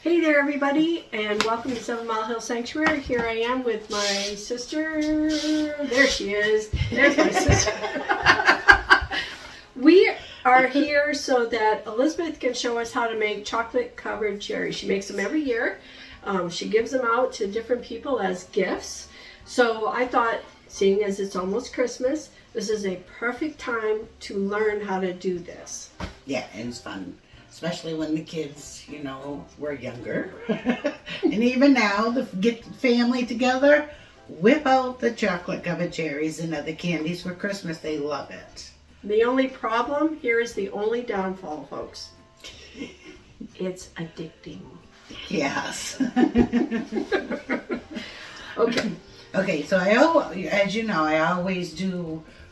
Hey there everybody, and welcome to 7 Mile Hill Sanctuary. Here I am with my sister. There she is. There's my sister. We are here so that Elizabeth can show us how to make chocolate covered cherries. She makes them every year. She gives them out to different people as gifts. So I thought, seeing as it's almost Christmas, this is a perfect time to learn how to do this. Yeah, and it's fun. Especially when the kids, were younger. And even now, get the family together, whip out the chocolate covered cherries and other candies for Christmas. They love it. The only problem, here is the only downfall, folks. It's addicting. Yes. Okay. Okay, so as you know,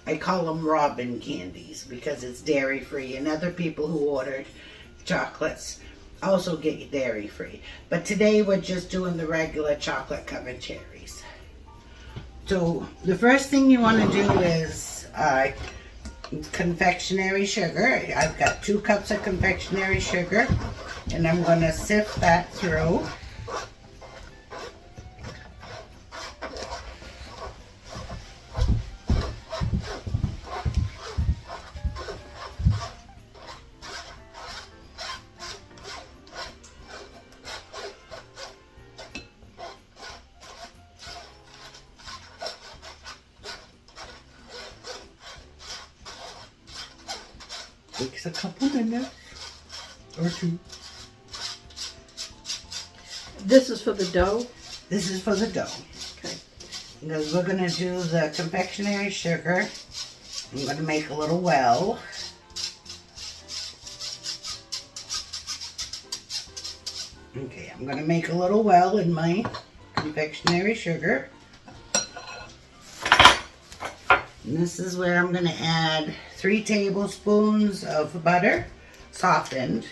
I call them Robin candies because it's dairy free, and other people who ordered chocolates also get dairy free. But today we're just doing the regular chocolate covered cherries. So the first thing you want to do is confectionery sugar. I've got 2 cups of confectionery sugar, and I'm going to sift that through. Takes a couple minutes or 2. This is for the dough? This is for the dough. Okay. Because we're going to do the confectionery sugar. I'm going to make a little well. Okay, I'm going to make a little well in my confectionery sugar. And this is where I'm going to add 3 tablespoons of butter, softened.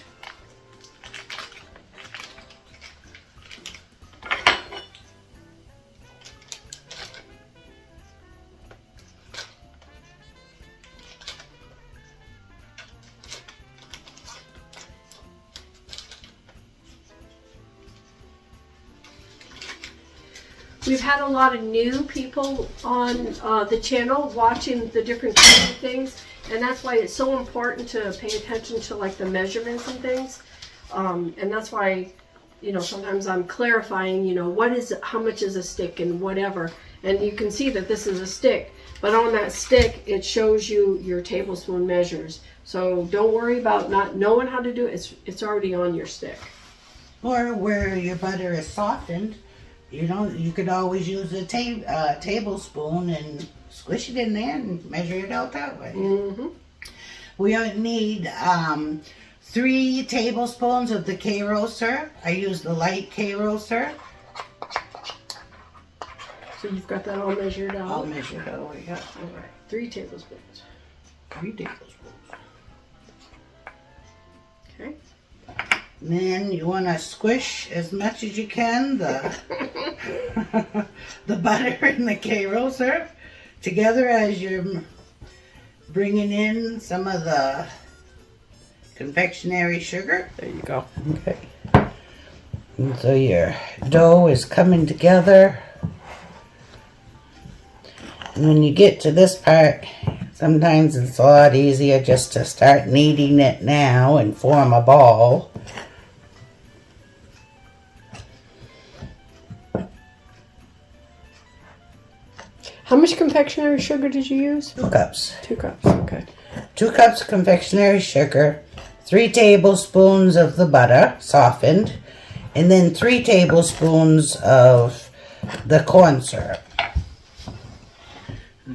We've had a lot of new people on the channel watching the different kinds of things, and that's why it's so important to pay attention to like the measurements and things. And that's why, sometimes I'm clarifying, how much is a stick and whatever. And you can see that this is a stick, but on that stick, it shows you your tablespoon measures. So don't worry about not knowing how to do it. It's already on your stick. Or where your butter is softened, you could always use a tablespoon and squish it in there and measure it out that way. Mm-hmm. We need 3 tablespoons of the Karo syrup. I use the light Karo syrup. So you've got that all measured out? All measured out, yeah. All right, 3 tablespoons. 3 tablespoons. Okay. And then you want to squish as much as you can the butter and the Karo syrup together as you're bringing in some of the confectionery sugar. There you go. Okay. And so your dough is coming together. And when you get to this part, sometimes it's a lot easier just to start kneading it now and form a ball. How much confectionery sugar did you use? 2 cups. 2 cups, okay. 2 cups of confectionery sugar, 3 tablespoons of the butter, softened, and then 3 tablespoons of the corn syrup.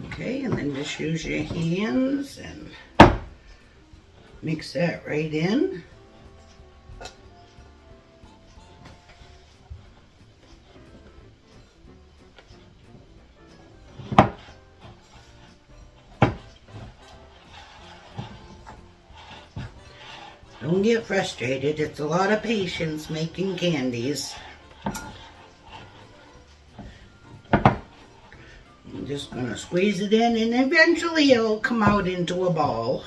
Okay, and then just use your hands and mix that right in. Don't get frustrated. It's a lot of patience making candies. I'm just going to squeeze it in and eventually it'll come out into a ball.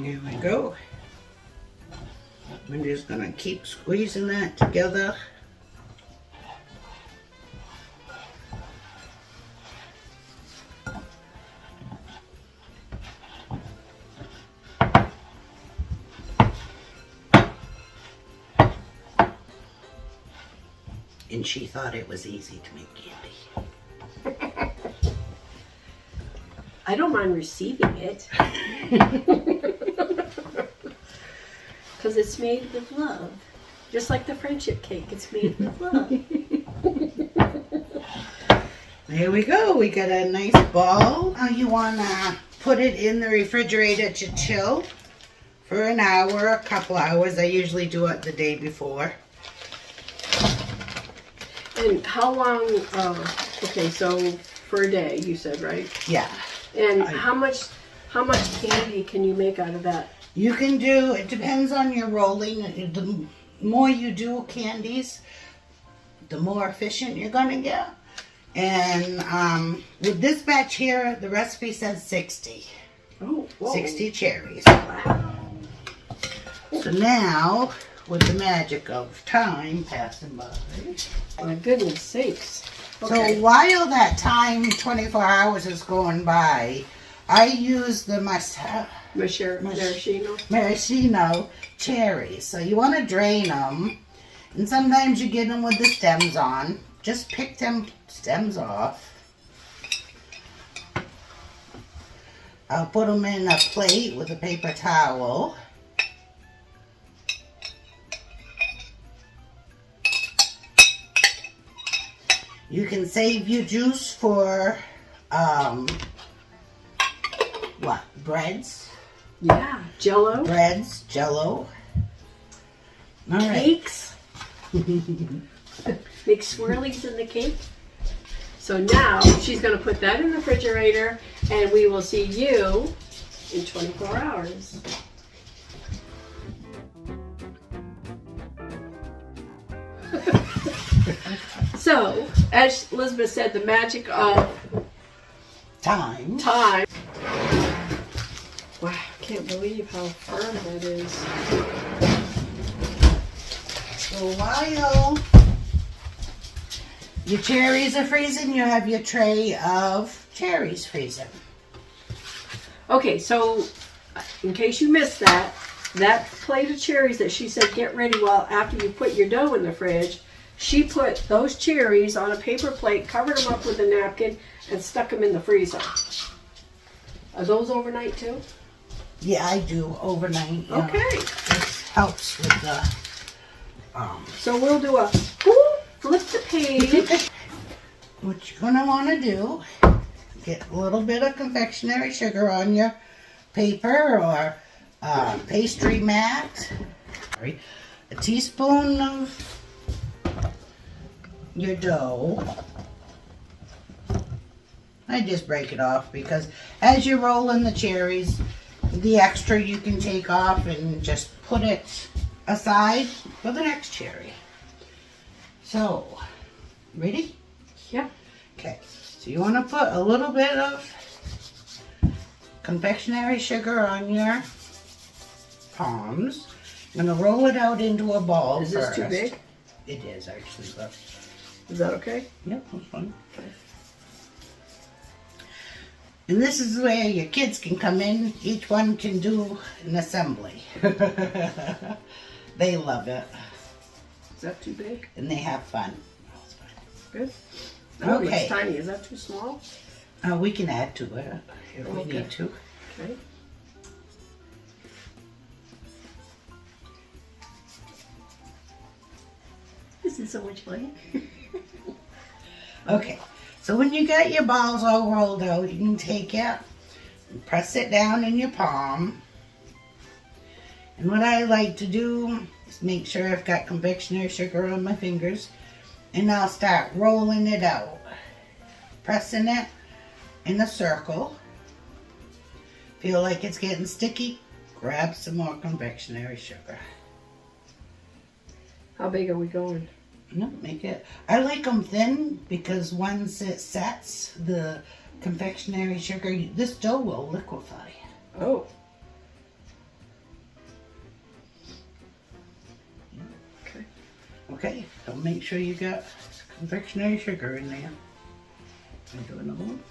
Here we go. We're just gonna keep squeezing that together. And she thought it was easy to make candy. I don't mind receiving it. Because it's made with love. Just like the friendship cake, it's made with love. There we go. We got a nice ball. Now you want to put it in the refrigerator to chill for an hour, a couple hours. I usually do it the day before. And how long, okay, so for a day, you said, right? Yeah. And how much candy can you make out of that? You can do, it depends on your rolling. The more you do candies, the more efficient you're going to get. And with this batch here, the recipe says 60. Oh, whoa. 60 cherries. Wow. So now, with the magic of time passing by. My goodness sakes. Okay. So while that time, 24 hours is going by, I use the maraschino cherries. So you want to drain them, and sometimes you get them with the stems on. Just pick them stems off. I'll put them in a plate with a paper towel. You can save your juice for what? Breads? Yeah, Jell-O. Breads, Jell-O. All right. Cakes. Make swirlies in the cake. So now she's going to put that in the refrigerator, and we will see you in 24 hours. So, as Elizabeth said, the magic of Time. Wow, I can't believe how firm that is. So while your cherries are freezing, you have your tray of cherries freezing. Okay, so in case you missed that plate of cherries that she said get ready well after you put your dough in the fridge, she put those cherries on a paper plate, covered them up with a napkin, and stuck them in the freezer. Are those overnight too? Yeah, I do overnight. Okay. It helps with the So we'll do a flip the page. what you're gonna want to do, get a little bit of confectionery sugar on your paper or pastry mat. A teaspoon of your dough. I just break it off because as you're rolling the cherries, the extra you can take off and just put it aside for the next cherry. So, ready? Yeah. Okay, so you want to put a little bit of confectionery sugar on your palms. I'm going to roll it out into a ball Is this first. too big? It is actually, but Is that okay? yep, that's fine. And this is where your kids can come in. Each one can do an assembly. They love it. Is that too big? And they have fun. Good. Oh, Okay. it's tiny. Is that too small? We can add to it if we Okay. need to. Okay. This is so much fun. Okay, so when you got your balls all rolled out, you can take it and press it down in your palm. And what I like to do is make sure I've got confectionery sugar on my fingers, and I'll start rolling it out, pressing it in a circle. Feel like it's getting sticky? Grab some more confectionery sugar. How big are we going? No, make it. I like them thin because once it sets, the confectionery sugar, this dough will liquefy. Oh. Okay, so make sure you got confectionery sugar in there. I'll do another one.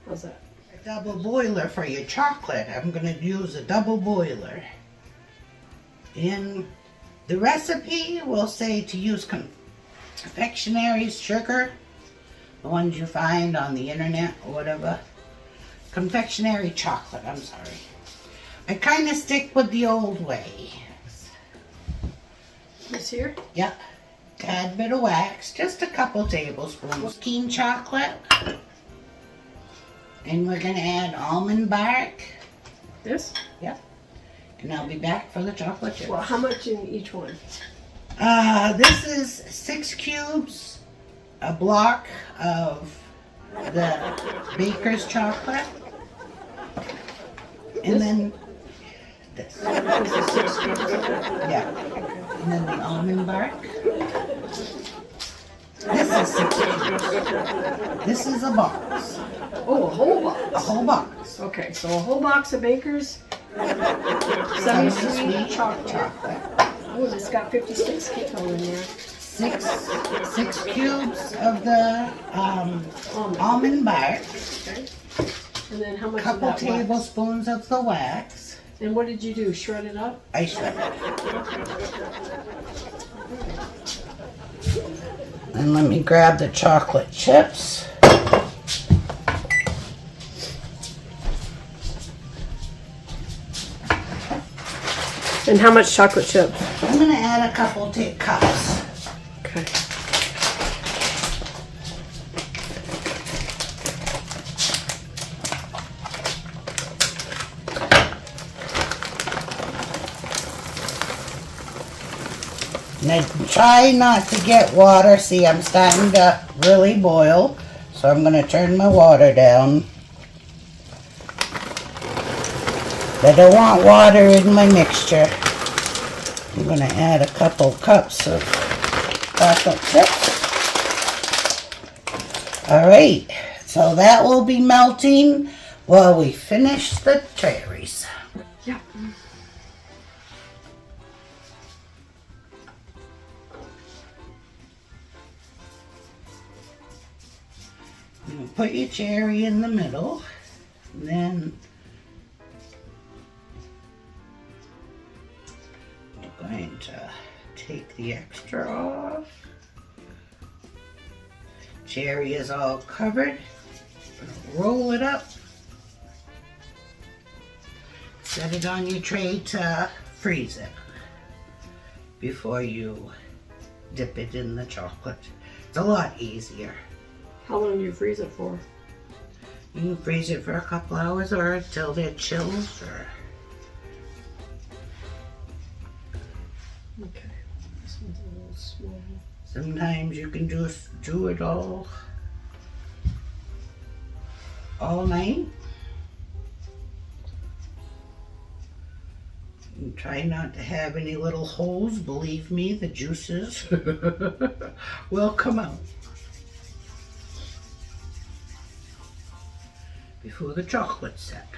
How's that? A double boiler for your chocolate. I'm going to use a double boiler. In the recipe will say to use confectionery sugar, the ones you find on the internet or whatever. Confectionery chocolate, I'm sorry. I kind of stick with the old way. This here? Yep. Tad bit of wax, just a couple tablespoons. Keen chocolate. And we're going to add almond bark. This? Yep. And I'll be back for the chocolate chip. Well, how much in each one? This is 6 cubes, a block of the baker's chocolate, and then this. This is 6 cubes. Yeah. And then the almond bark. This is 6 cubes. This is a box. Oh, a whole box. A whole box. Okay, so a whole box of Baker's semi-sweet chocolate. Oh, it's got 56 kilo in there. Six cubes of the almond bark. Okay. And then how much Couple of that wax? tablespoons of the wax. And what did you do? Shred it up? I shred it. And let me grab the chocolate chips. And how much chocolate chip? I'm going to add a couple cups. Okay. And I try not to get water. See, I'm starting to really boil. So I'm going to turn my water down. I don't want water in my mixture. I'm going to add a couple cups of chocolate chips. Alright, so that will be melting while we finish the cherries. Yeah. You put your cherry in the middle, and then we're going to take the extra off. Cherry is all covered. Roll it up. Set it on your tray to freeze it before you dip it in the chocolate. It's a lot easier. How long do you freeze it for? You can freeze it for a couple hours or until they're chills. Or Okay. This one's a little small. sometimes you can do it all night. And try not to have any little holes. Believe me, the juices will come out before the chocolate's set.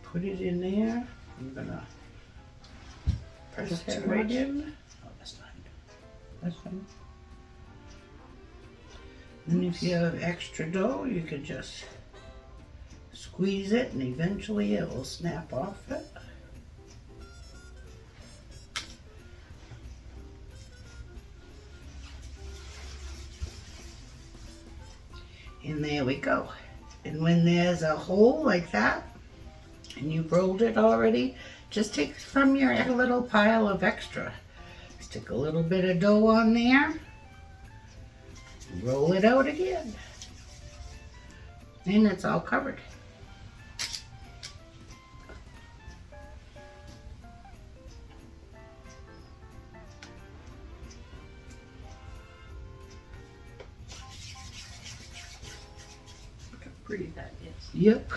Put it in there. I'm gonna press Just it too right much? in. Oh, that's fine. That's fine. And if you have extra dough, you can just squeeze it and eventually it will snap off it. And there we go. And when there's a hole like that, and you've rolled it already, just take from your little pile of extra. Stick a little bit of dough on there. Roll it out again. And it's all covered. pretty that is. Yep.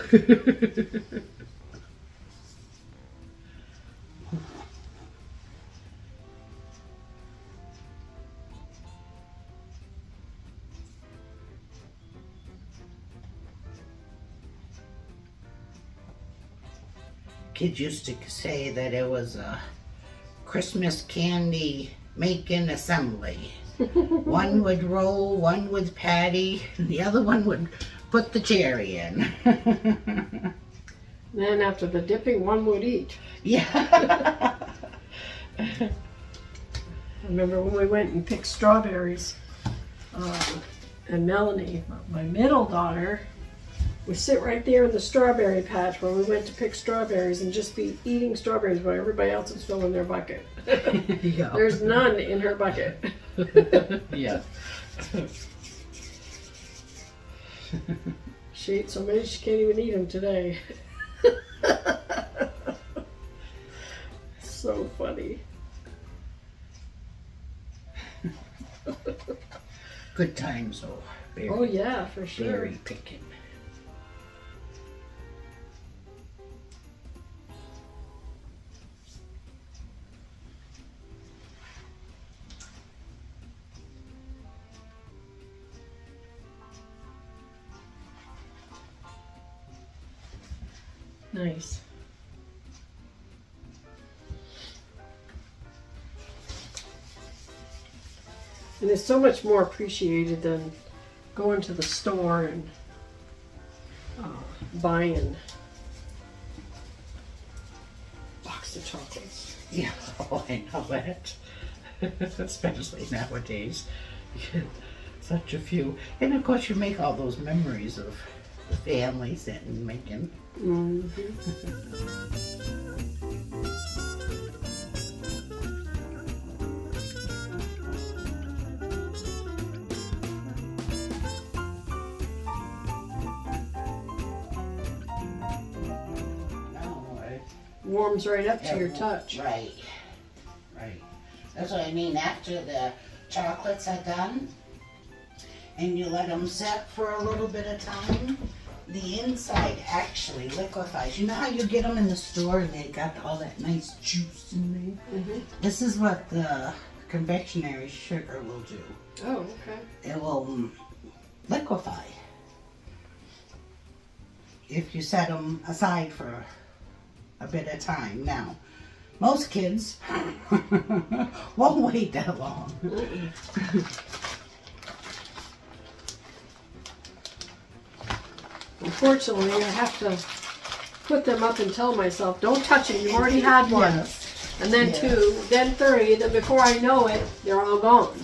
Kids used to say that it was a Christmas candy making assembly. One would roll, one would patty, and the other one would put the cherry in. Then after the dipping, one would eat. Yeah. I remember when we went and picked strawberries, and Melanie, my middle daughter, would sit right there in the strawberry patch where we went to pick strawberries and just be eating strawberries while everybody else is filling their bucket. Yeah. There's none in her bucket. Yeah. She ate so many she can't even eat them today. So funny. Good times though. Berry, Oh yeah, for sure. berry picking. Nice. And it's so much more appreciated than going to the store and buying a box of chocolates. Yeah, oh, I know that. Especially nowadays. Such a few. And of course you make all those memories of the families and making. Warms right up to your touch. Right, right. That's what I mean. After the chocolates are done, and you let them set for a little bit of time, the inside actually liquefies. You know how you get them in the store and they got all that nice juice in there? This is what the confectionery sugar will do. Oh, okay. It will liquefy if you set them aside for a bit of time. Now, most kids won't wait that long. Unfortunately, I have to put them up and tell myself, don't touch it, you already had one. Yes. And then Yes. 2, then 3, then before I know it, they're all gone.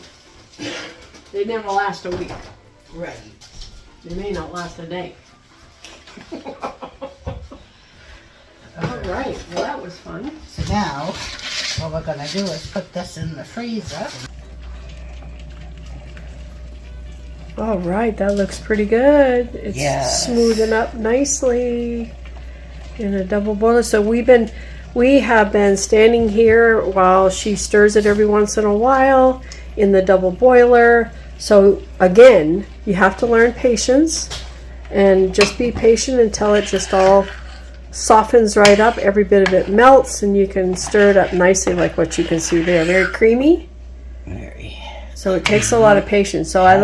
They never last a week. Right. They may not last a day. All right, well that was fun. So now, what we're gonna do is put this in the freezer. All right, that looks pretty good. It's Yes. smoothing up nicely in a double boiler. So we have been standing here while she stirs it every once in a while in the double boiler. So again, you have to learn patience and just be patient until it just all softens right up. Every bit of it melts and you can stir it up nicely like what you can see there. Very creamy. Very. So it takes a lot of patience. So I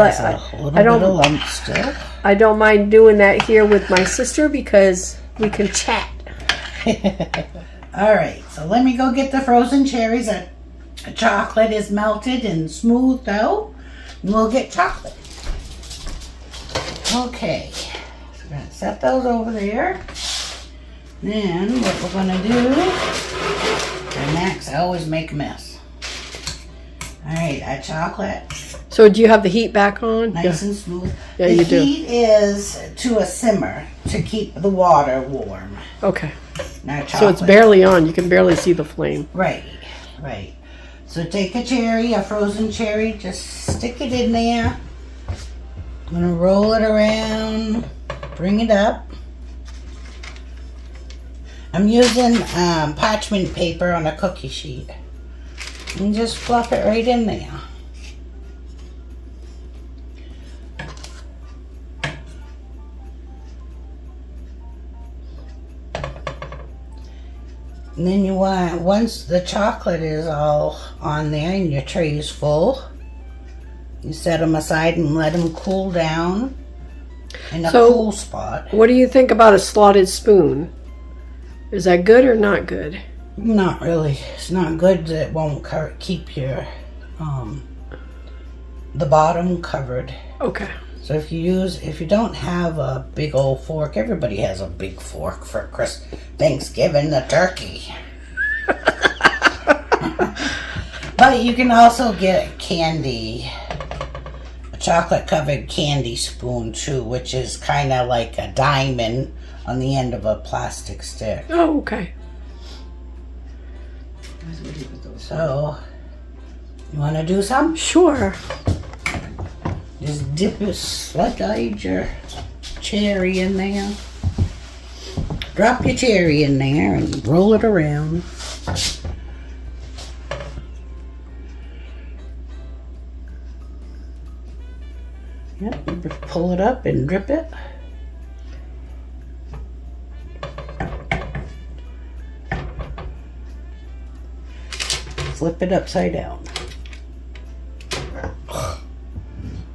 don't mind doing that here with my sister because we can chat. All right, so let me go get the frozen cherries. The chocolate is melted and smoothed out. And we'll get chocolate. Okay, so we're gonna set those over there. Then what we're gonna do, and Max, I always make a mess. All right, our chocolate, So do you have the heat back on? nice and smooth. Yeah, the you do. heat is to a simmer to keep the water warm. Okay. Now chocolate. So it's barely on. You can barely see the flame. Right, right. So take a cherry, a frozen cherry, just stick it in there. I'm gonna roll it around, bring it up. I'm using parchment paper on a cookie sheet. And just fluff it right in there. And then you want, once the chocolate is all on there and your tray is full, you set them aside and let them cool down in a cool spot. What do you think about a slotted spoon? Is that good or not good? Not really. It's not good. It won't keep your the bottom covered. Okay. So if you don't have a big old fork, everybody has a big fork for Thanksgiving, the turkey. But you can also get a chocolate covered candy spoon too, which is kind of like a diamond on the end of a plastic stick. Oh, okay. So, you want to do some? Sure. Just dip it, slide your cherry in there. Drop your cherry in there and roll it around. Yep, pull it up and drip it. Flip it upside down.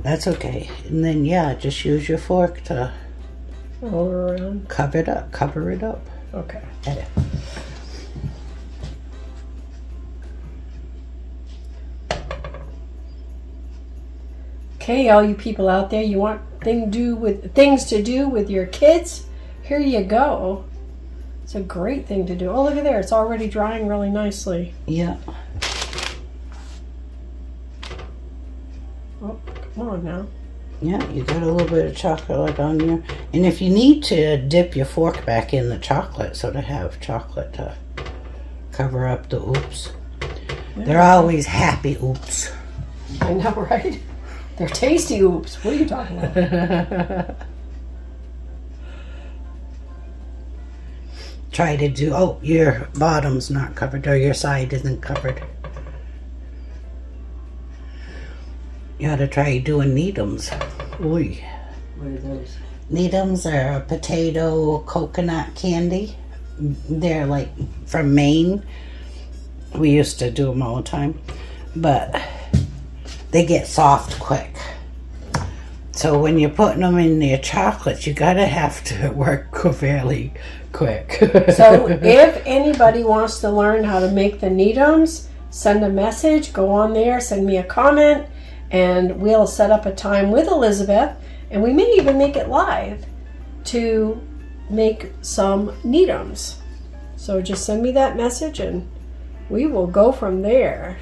That's okay. And then, yeah, just use your fork to roll it around. Cover it up. Okay. Okay, all you people out there, you want things to do with your kids? Here you go. It's a great thing to do. Oh, look at there. It's already drying really nicely. Yeah. Oh, come on now. Yeah, you got a little bit of chocolate on you. And if you need to dip your fork back in the chocolate, so to have chocolate to cover up the oops. Yeah. They're always happy oops. I know, right? They're tasty oops. What are you talking about? Try to do, your bottom's not covered or your side isn't covered. You ought to try doing needles. Oy. What are those? Needles are a potato coconut candy. They're like from Maine. We used to do them all the time. But they get soft quick. So when you're putting them in your chocolates, you gotta have to work fairly quick. So if anybody wants to learn how to make the Needums, send a message, go on there, send me a comment, and we'll set up a time with Elizabeth, and we may even make it live to make some Needums. So just send me that message and we will go from there.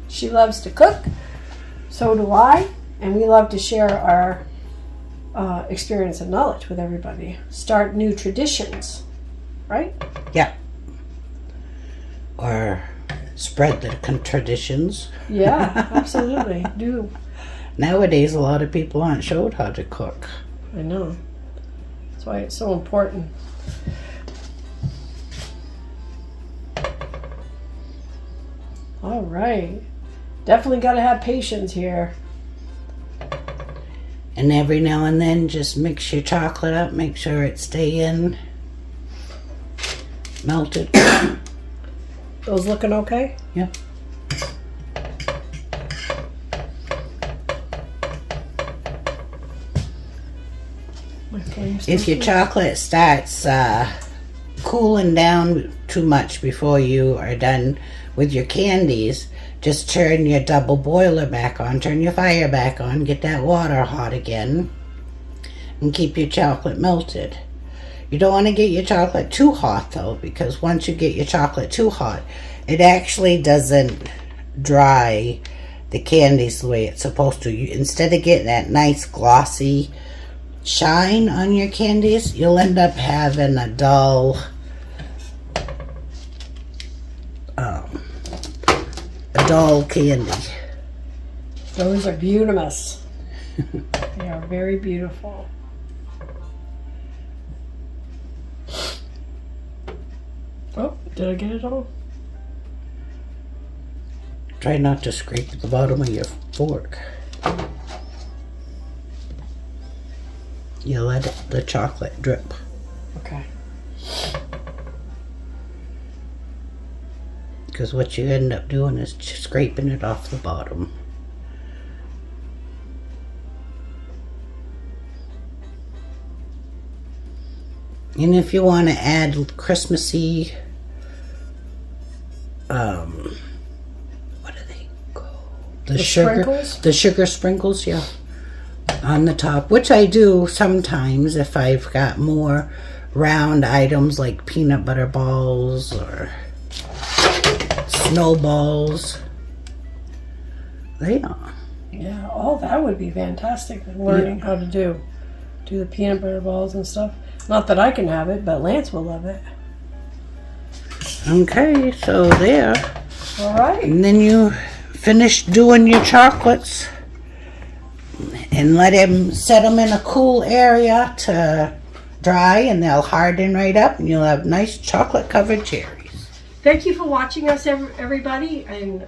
She loves to cook, so do I, and we love to share our experience and knowledge with everybody. Start new traditions, right? Yeah. Or spread the traditions. Yeah, absolutely. Do. Nowadays, a lot of people aren't showed how to cook. I know. That's why it's so important. All right. Definitely got to have patience here. And every now and then, just mix your chocolate up. Make sure it stay in. Melted. Those looking okay? Yeah. If your chocolate starts cooling down too much before you are done with your candies, just turn your double boiler back on, turn your fire back on, get that water hot again, and keep your chocolate melted. You don't want to get your chocolate too hot though, because once you get your chocolate too hot, it actually doesn't dry the candies the way it's supposed to. Instead of getting that nice glossy shine on your candies, you'll end up having a dull candy. Those are beautimous. They are very beautiful. Oh, did I get it all? Try not to scrape the bottom of your fork. You let the chocolate drip. Okay. because what you end up doing is scraping it off the bottom. And if you want to add Christmassy, what do they call? The sugar sprinkles? The sugar sprinkles, yeah. On the top, which I do sometimes if I've got more round items like peanut butter balls or snowballs. They are. Yeah, all that would be fantastic. Learning how to do the peanut butter balls and stuff. Not that I can have it, but Lance will love it. Okay, so there. All right. And then you finish doing your chocolates and set them in a cool area to dry, and they'll harden right up, and you'll have nice chocolate covered cherries. Thank you for watching us, everybody, and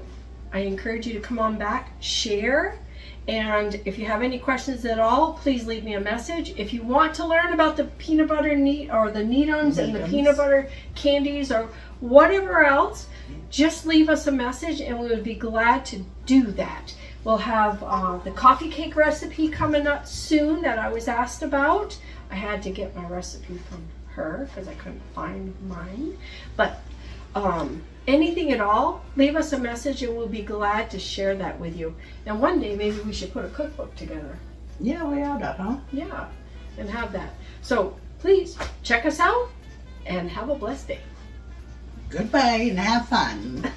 I encourage you to come on back, share, and if you have any questions at all, please leave me a message. If you want to learn about the peanut butter or the Needhams and the peanut butter candies or whatever else, just leave us a message and we would be glad to do that. We'll have the coffee cake recipe coming up soon that I was asked about. I had to get my recipe from her because I couldn't find mine. But anything at all, leave us a message and we'll be glad to share that with you. And one day maybe we should put a cookbook together. Yeah, we ought to, huh? Yeah, and have that. So please check us out and have a blessed day. Goodbye and have fun.